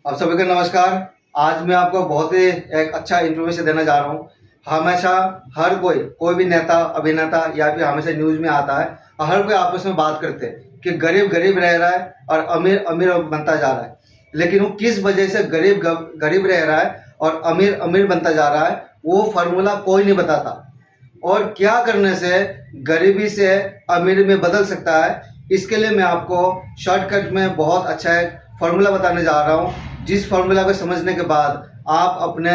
आप सभी को नमस्कार। आज मैं आपको बहुत ही एक अच्छा इन्फॉर्मेशन देना जा रहा हूँ। हमेशा हर कोई भी नेता अभिनेता या फिर हमेशा न्यूज में आता है, हर कोई आपस में बात करते हैं कि गरीब गरीब रह रहा है और अमीर अमीर बनता जा रहा है। लेकिन वो किस वजह से गरीब गरीब रह रहा है और अमीर अमीर बनता जा रहा है, वो फार्मूला कोई नहीं बताता। और क्या करने से गरीबी से अमीर में बदल सकता है, इसके लिए मैं आपको शॉर्टकट में बहुत अच्छा एक फार्मूला बताने जा रहा हूँ, जिस फार्मूला को समझने के बाद आप अपने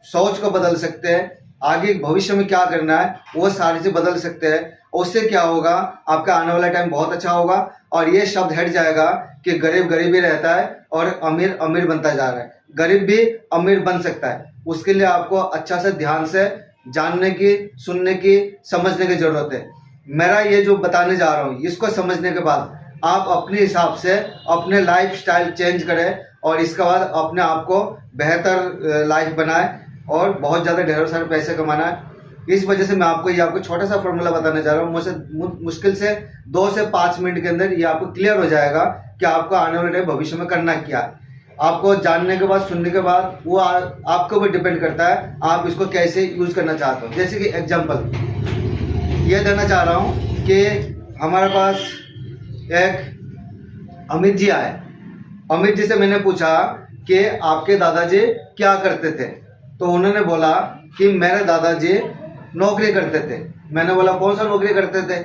सोच को बदल सकते हैं। आगे भविष्य में क्या करना है वो सारी चीज बदल सकते हैं। उससे क्या होगा, आपका आने वाला टाइम बहुत अच्छा होगा और ये शब्द हट जाएगा कि गरीब गरीब ही रहता है और अमीर अमीर बनता जा रहा है। गरीब भी अमीर बन सकता है। उसके लिए आपको अच्छा से ध्यान से जानने की, सुनने की, समझने की जरूरत है। मेरा ये जो बताने जा रहा हूँ, इसको समझने के बाद आप अपने हिसाब से अपने लाइफ स्टाइल चेंज करें और इसके बाद अपने आप को बेहतर लाइफ बनाए और बहुत ज़्यादा ढेरों सारे पैसे कमाना है। इस वजह से मैं आपको छोटा सा फॉर्मूला बताने जा रहा हूँ। मुझसे मुश्किल से 2 से 5 मिनट के अंदर ये आपको क्लियर हो जाएगा कि आपको आने वाले भविष्य में करना क्या है। आपको जानने के बाद, सुनने के बाद वो आपके ऊपर डिपेंड करता है आप इसको कैसे यूज करना चाहते हो। जैसे कि एग्जाम्पल ये देना चाह रहा हूँ कि हमारे पास एक अमित जी आए। अमित जी से मैंने पूछा कि आपके दादाजी क्या करते थे, तो उन्होंने बोला कि मेरे दादाजी नौकरी करते थे। मैंने बोला कौन सा नौकरी करते थे,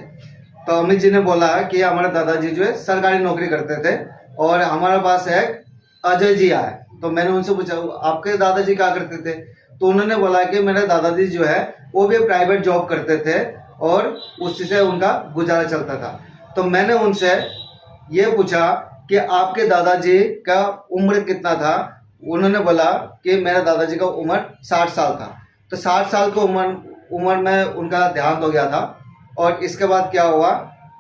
तो अमित जी ने बोला कि हमारे दादाजी जो है सरकारी नौकरी करते थे। और हमारे पास एक अजय जी आए, तो मैंने उनसे पूछा आपके दादाजी क्या करते थे, तो उन्होंने बोला कि मेरे दादाजी जो है वो भी प्राइवेट जॉब करते थे और उसी से उनका गुजारा चलता था। तो मैंने उनसे ये पूछा कि आपके दादाजी का उम्र कितना था। उन्होंने बोला कि मेरे दादाजी का उम्र 60 साल था। तो 60 साल की उम्र में उनका देहांत हो गया था। और इसके बाद क्या हुआ,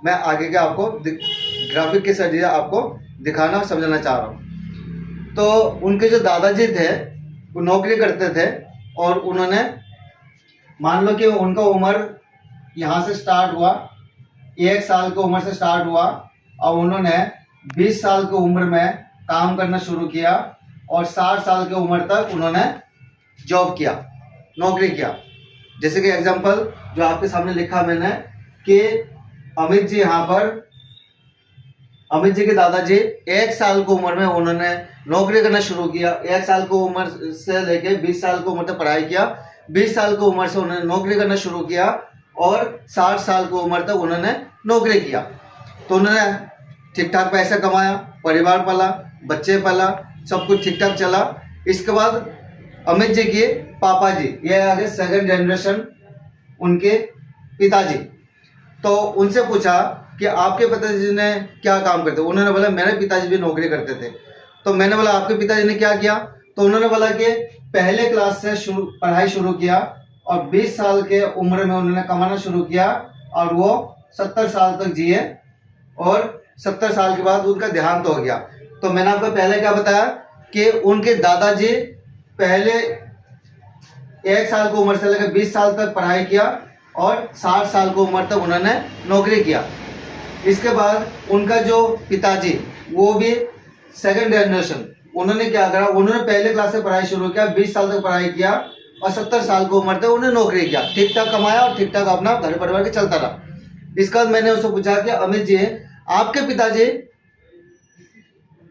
मैं आगे के आपको ग्राफिक के जरिए आपको दिखाना और समझाना चाह रहा हूँ। तो उनके जो दादाजी थे वो नौकरी करते थे और उन्होंने, मान लो कि उनका उम्र यहाँ से स्टार्ट हुआ, 1 साल की उम्र से स्टार्ट हुआ और उन्होंने 20 साल की उम्र में काम करना शुरू किया और 60 साल की उम्र तक उन्होंने जॉब किया, नौकरी किया। जैसे कि एग्जांपल जो आपके सामने लिखा मैंने कि अमित जी, यहाँ पर अमित जी के दादाजी 1 साल की उम्र में उन्होंने नौकरी करना शुरू किया। 1 साल की उम्र से लेके 20 साल की उम्र तक पढ़ाई किया। 20 साल की उम्र से उन्होंने नौकरी करना शुरू किया और 60 साल की उम्र तक उन्होंने नौकरी किया। तो उन्होंने ठीक ठाक पैसा कमाया, परिवार पाला, बच्चे पाला, सब कुछ ठीक ठाक चला। इसके बाद अमित जी के पापा जी, ये आगे सेकंड जनरेशन उनके पिताजी, तो उनसे पूछा कि आपके पिताजी ने क्या काम करते। उन्होंने बोला मेरे पिताजी भी नौकरी करते थे। तो मैंने बोला आपके पिताजी ने क्या किया, तो उन्होंने बोला कि पहले क्लास से पढ़ाई शुरू किया और 20 साल के उम्र में उन्होंने कमाना शुरू किया और वो 70 साल तक जिए और 70 साल के बाद उनका देहांत हो गया। तो मैंने आपको पहले क्या बताया कि उनके दादाजी पहले 1 साल की उम्र से लेकर 20 साल तक पढ़ाई किया और 60 साल की उम्र तक उन्होंने नौकरी किया। इसके बाद उनका जो पिताजी, वो भी सेकंड जनरेशन, उन्होंने क्या करा, उन्होंने पहले क्लास से पढ़ाई शुरू किया, 20 साल तक पढ़ाई किया और 70 साल की उम्र तक उन्होंने नौकरी किया, ठीक ठाक कमाया और ठीक ठाक अपना घर परिवार के चलता रहा। इसके बाद मैंने उससे पूछा कि अमित जी आपके पिताजी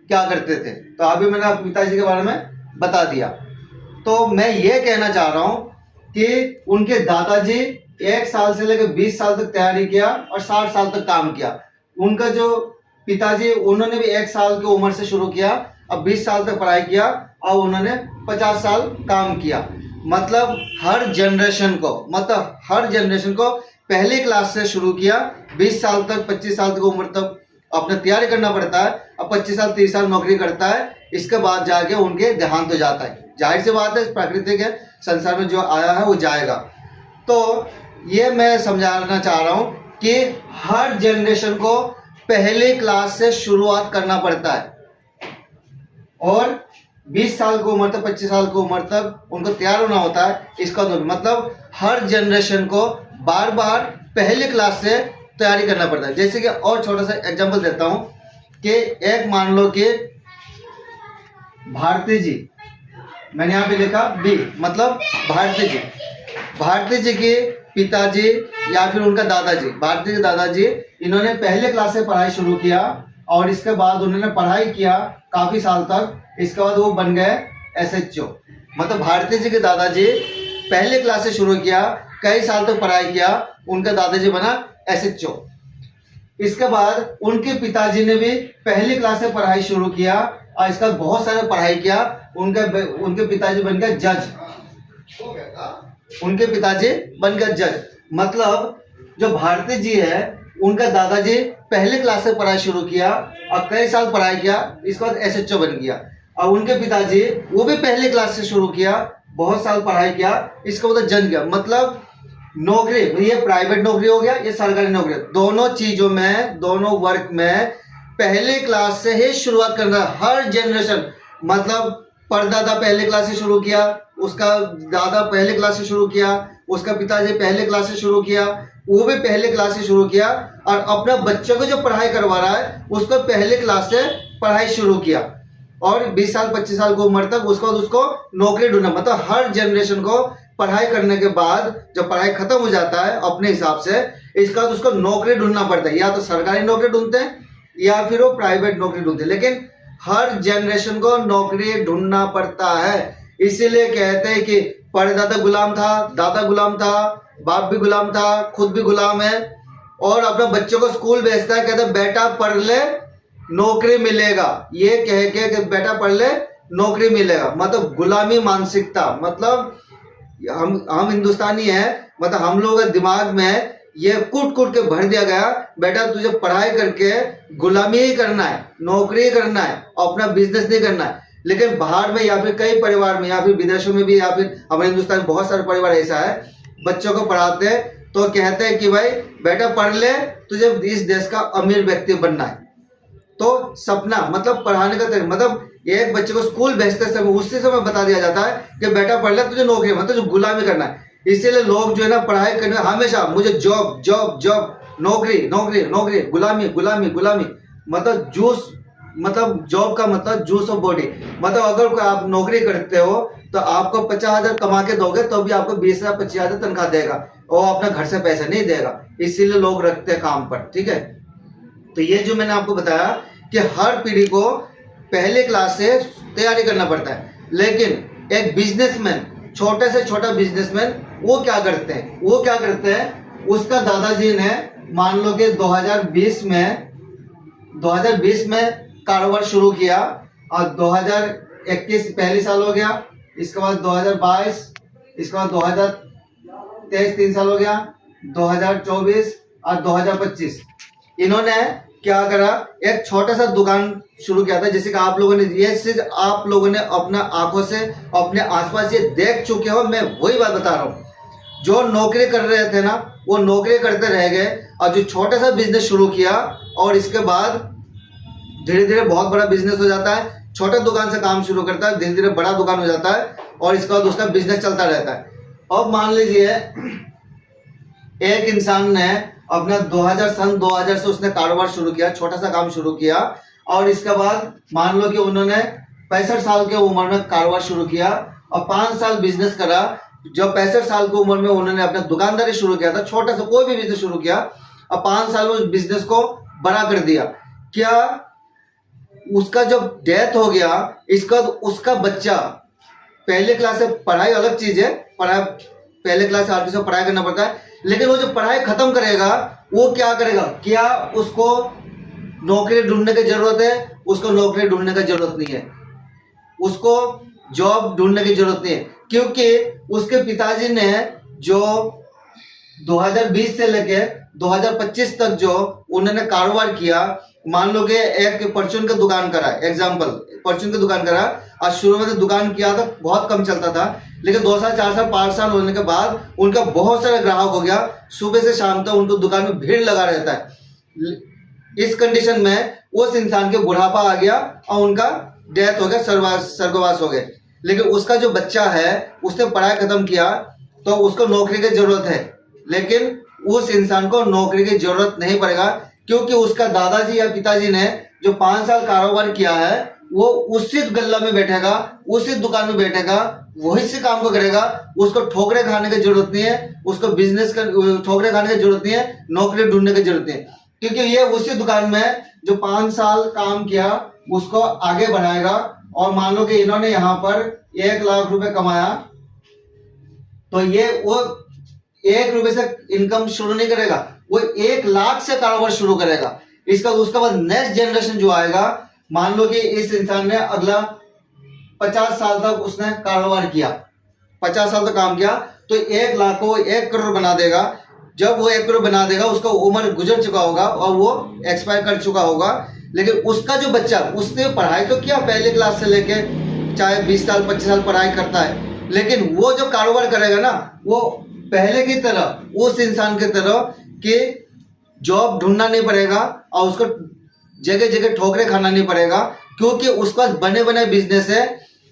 क्या करते थे, तो अभी मैंने आपके पिताजी के बारे में बता दिया। तो मैं ये कहना चाह रहा हूं कि उनके दादाजी 1 साल से लेकर 20 साल तक तैयारी किया और 60 साल तक काम किया। उनका जो पिताजी, उन्होंने भी 1 साल की उम्र से शुरू किया और 20 साल तक पढ़ाई किया और उन्होंने 50 साल काम किया। मतलब हर जनरेशन को पहले क्लास से शुरू किया, 20 साल तक 25 साल की उम्र तक अपना तैयारी करना पड़ता है और 25 साल 30 साल नौकरी करता है। इसके बाद जाके उनके देहांत हो जाता है। जाहिर सी बात है, प्राकृतिक है, संसार में जो आया है वो जाएगा। तो ये मैं समझाना चाह रहा हूं कि हर जनरेशन को पहले क्लास से शुरुआत करना पड़ता है और 20 साल की उम्र तक 25 साल की उम्र तक उनको तैयार होना होता है। इसका मतलब हर जनरेशन को बार बार पहले क्लास से तैयारी करना पड़ता है। जैसे कि और छोटा सा एग्जांपल देता हूं कि एक मान लो कि भारती जी, मैंने यहाँ पे लिखा बी, मतलब भारती जी। भारती जी के पिताजी या फिर उनका दादाजी, भारती के दादाजी, इन्होंने पहले क्लास से पढ़ाई शुरू किया और इसके बाद उन्होंने पढ़ाई किया काफी साल तक। इसके बाद वो बन गए SHO। मतलब भारती जी के दादाजी पहले क्लास से शुरू किया, कई साल तक पढ़ाई किया, उनका दादाजी बना SHO। इसके बाद उनके पिताजी ने भी पहली क्लास से पढ़ाई शुरू किया और इसका बहुत सारा पढ़ाई किया। उनके पिताजी बन गए जज। उनके पिताजी बन गए जज। मतलब जो भारती जी है, उनका दादाजी पहले क्लास से पढ़ाई शुरू किया और कई साल पढ़ाई किया, इसके बाद SHO बन गया। और उनके पिताजी वो भी पहले क्लास से शुरू किया, बहुत साल पढ़ाई किया, इसका मतलब जज गया। मतलब नौकरी, ये प्राइवेट नौकरी हो गया, ये सरकारी नौकरी, दोनों चीजों में, दोनों वर्क में पहले क्लास से ही शुरुआत करना। हर जनरेशन, मतलब परदादा पहले क्लास से शुरू किया, उसका दादा पहले क्लास से शुरू किया, उसका पिताजी पहले क्लास से शुरू किया, वो भी पहले क्लास से शुरू किया, और अपना बच्चों को जो पढ़ाई करवा रहा है उसको पहले क्लास से पढ़ाई शुरू किया, और 20 साल 25 साल की उम्र तक उसको नौकरी ढूंढना। मतलब हर जनरेशन को पढ़ाई करने के बाद जब पढ़ाई खत्म हो जाता है अपने हिसाब से, इसका तो उसको नौकरी ढूंढना पड़ता है। या तो सरकारी नौकरी ढूंढते हैं या फिर वो प्राइवेट नौकरी ढूंढते हैं, लेकिन हर जनरेशन को नौकरी ढूंढना पड़ता है। इसीलिए कहते हैं कि परदादा गुलाम था, दादा गुलाम था, बाप भी गुलाम था, खुद भी गुलाम है, और अपने बच्चों को स्कूल भेजता है, कहते बेटा पढ़ ले नौकरी मिलेगा, ये कह के कि बेटा पढ़ ले नौकरी मिलेगा। मतलब गुलामी मानसिकता। मतलब हम हिंदुस्तानी है, मतलब हम लोगों के दिमाग में ये कूट कूट के भर दिया गया, बेटा तुझे पढ़ाई करके गुलामी ही करना है, नौकरी ही करना है, अपना बिजनेस नहीं करना है। लेकिन बाहर में या फिर कई परिवार में या फिर विदेशों में भी या फिर हमारे हिंदुस्तान में बहुत सारे परिवार ऐसा है, बच्चों को पढ़ाते हैं तो कहते हैं कि भाई बेटा पढ़ ले, तुझे इस देश का अमीर व्यक्ति बनना है। तो सपना, मतलब पढ़ाने का तरीका, मतलब एक बच्चे को स्कूल भेजते समय उसी समय बता दिया जाता है कि बेटा पढ़ ले, तुझे नौकरी, मतलब जो गुलामी करना है। इसीलिए लोग जो है ना पढ़ाई करने हमेशा मुझे जॉब जॉब जॉब, नौकरी नौकरी नौकरी, गुलामी गुलामी गुलामी। मतलब जूस, मतलब जॉब का मतलब जूस ऑफ बॉडी। मतलब अगर आप नौकरी करते हो तो आपको 50,000 कमा के दोगे तो भी आपको 20,000 25,000 तनख्वाह देगा, और अपना घर से पैसा नहीं देगा। इसीलिए लोग रखते हैं काम पर, ठीक है। तो ये जो मैंने आपको बताया कि हर पीढ़ी को पहले क्लास से तैयारी करना पड़ता है। लेकिन एक बिजनेसमैन, छोटे से छोटा बिजनेसमैन, वो क्या करते हैं, उसका दादाजी ने मान लो कि 2020 में कारोबार शुरू किया, और 2021 पहली साल हो गया, इसके बाद 2022, इसके बाद 2023 3 साल हो गया, 2024 और 2025। इन्होंने क्या करा, एक छोटा सा दुकान शुरू किया था। जैसे कि आप लोगों ने ये चीज आप लोगों ने अपना आंखों से अपने आसपास ये देख चुके हो। मैं वही बात बता रहा हूँ, जो नौकरी कर रहे थे ना वो नौकरी करते रह गए, और जो छोटा सा बिजनेस शुरू किया और इसके बाद धीरे धीरे बहुत बड़ा बिजनेस हो जाता है। छोटे दुकान से काम शुरू करता है, धीरे धीरे बड़ा दुकान हो जाता है, और इसके बाद उसका बिजनेस चलता रहता है। अब मान लीजिए एक इंसान ने अपना सन 2000 से उसने कारोबार शुरू किया, छोटा सा काम शुरू किया, और इसके बाद मान लो कि उन्होंने 65 साल के उम्र में कारोबार शुरू किया और 5 साल बिजनेस करा। जब 65 साल की उम्र में उन्होंने अपना दुकानदारी शुरू किया था, छोटा सा कोई भी बिजनेस शुरू किया, और 5 साल में उस बिजनेस को बड़ा कर दिया। क्या उसका जब डेथ हो गया, इसका उसका बच्चा पहले क्लास से, पढ़ाई अलग चीज है, पढ़ाई पहले क्लास से 8वीं से पढ़ाई करना पड़ता है, लेकिन वो जो पढ़ाई खत्म करेगा वो क्या करेगा, क्या उसको नौकरी ढूंढने की जरूरत है? उसको नौकरी ढूंढने की जरूरत नहीं है, उसको जॉब ढूंढने की जरूरत नहीं है, क्योंकि उसके पिताजी ने जो 2020 से लेके 2025 तक जो उन्होंने कारोबार किया, मान लो कि एक परचून का दुकान करा, एग्जाम्पल परचून की दुकान करा, आज शुरू में तो दुकान किया था बहुत कम चलता था, लेकिन 2 साल 4 साल 5 साल होने के बाद उनका बहुत सारा ग्राहक हो गया, सुबह से शाम तक उनको दुकान में भीड़ लगा रहता है। इस कंडीशन में उस इंसान के बुढ़ापा आ गया और उनका डेथ हो गया, स्वर्गवास हो गए। लेकिन उसका जो बच्चा है उसने पढ़ाई खत्म किया तो उसको नौकरी की जरूरत है, लेकिन उस इंसान को नौकरी की जरूरत नहीं पड़ेगा, क्योंकि उसका दादाजी या पिताजी ने जो 5 साल कारोबार किया है वो उसी गल्ला में बैठेगा, उसी दुकान में बैठेगा, वही से काम को करेगा। उसको ठोकरे खाने की जरूरत नहीं है, उसको बिजनेस का ठोकरे खाने की जरूरत नहीं है, नौकरी ढूंढने की जरूरत नहीं है, क्योंकि ये उसी दुकान में जो 5 साल काम किया उसको आगे बढ़ाएगा। और मान लो कि इन्होंने यहाँ पर 1 लाख रुपए कमाया, तो ये वो 1 रुपए से इनकम शुरू नहीं करेगा, वो 1 लाख से कारोबार शुरू करेगा। इसका उसके बाद नेक्स्ट जनरेशन जो आएगा, मान लो कि इस इंसान ने अगला 50 साल तक उसने कारोबार किया, 50 साल तक काम किया, तो 1 लाख को 1 करोड़ बना देगा। जब वो 1 करोड़ बना देगा, उसका उम्र गुजर चुका होगा और वो एक्सपायर कर चुका होगा, लेकिन उसका जो बच्चा, उसने पढ़ाई तो किया पहले क्लास से लेके, चाहे 20 साल 25 साल पढ़ाई करता है, लेकिन वो जो कारोबार करेगा ना, वो पहले की तरह, उस इंसान की तरह कि जॉब ढूंढना नहीं पड़ेगा और उसको जगह जगह ठोकरे खाना नहीं पड़ेगा, क्योंकि उसका बने बने बिजनेस है।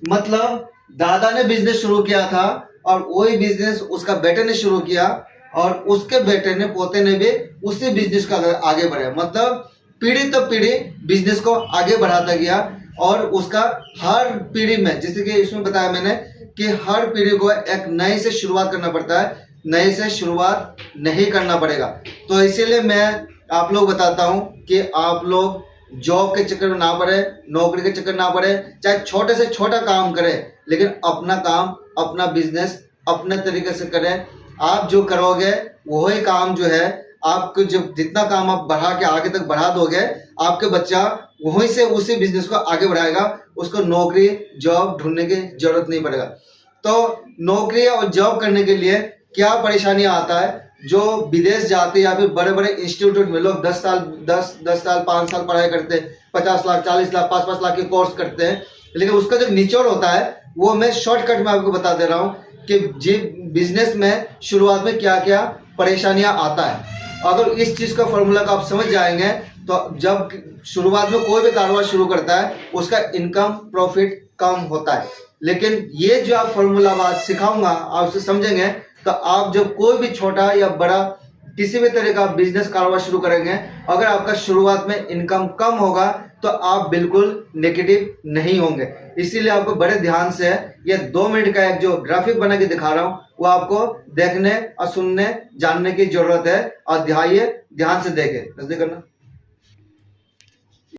मतलब दादा ने बिजनेस शुरू किया था और वही बिजनेस उसका बेटे ने शुरू किया, और उसके बेटे ने, पोते ने भी उसी बिजनेस का आगे बढ़ाया। मतलब पीढ़ी तो पीढ़ी बिजनेस को आगे बढ़ाता गया, और उसका हर पीढ़ी में, जैसे कि इसमें बताया मैंने कि हर पीढ़ी को एक नए से शुरुआत करना पड़ता है, नए से शुरुआत नहीं करना पड़ेगा। तो इसीलिए मैं आप लोग बताता हूं कि आप लोग जॉब के चक्कर में ना पड़े, नौकरी के चक्कर ना पड़े, चाहे छोटे से छोटा काम करें, लेकिन अपना काम, अपना बिजनेस अपने तरीके से करें। आप जो करोगे वही काम जो है, आपको जब जितना काम आप बढ़ा के आगे तक बढ़ा दोगे, आपके बच्चा वहीं से उसी बिजनेस को आगे बढ़ाएगा, उसको नौकरी जॉब ढूंढने की जरूरत नहीं पड़ेगा। तो नौकरी और जॉब करने के लिए क्या परेशानी आता है, जो विदेश जाते या फिर बड़े बड़े इंस्टीट्यूट में लोग 10 साल 5 साल पढ़ाई करते हैं, 50 लाख 40 लाख 5-5 लाख के कोर्स करते हैं, लेकिन उसका जो निचोड़ होता है वो मैं शॉर्टकट में आपको बता दे रहा हूँ कि जी बिजनेस में शुरुआत में क्या क्या परेशानियां आता है। अगर इस चीज का फॉर्मूला को आप समझ जाएंगे, तो जब शुरुआत में कोई भी कारोबार शुरू करता है, उसका इनकम प्रॉफिट कम होता है। लेकिन ये जो आप फॉर्मूला बात सिखाऊंगा, आप उसे समझेंगे, तो आप जब कोई भी छोटा या बड़ा किसी भी तरह का बिजनेस कारोबार शुरू करेंगे, अगर आपका शुरुआत में इनकम कम होगा, तो आप बिल्कुल नेगेटिव नहीं होंगे। इसीलिए आपको बड़े ध्यान से ये 2 मिनट का एक जो ग्राफिक बना के दिखा रहा हूं, वो आपको देखने और सुनने जानने की जरूरत है, और ध्यान से देखें। नजदीक करना।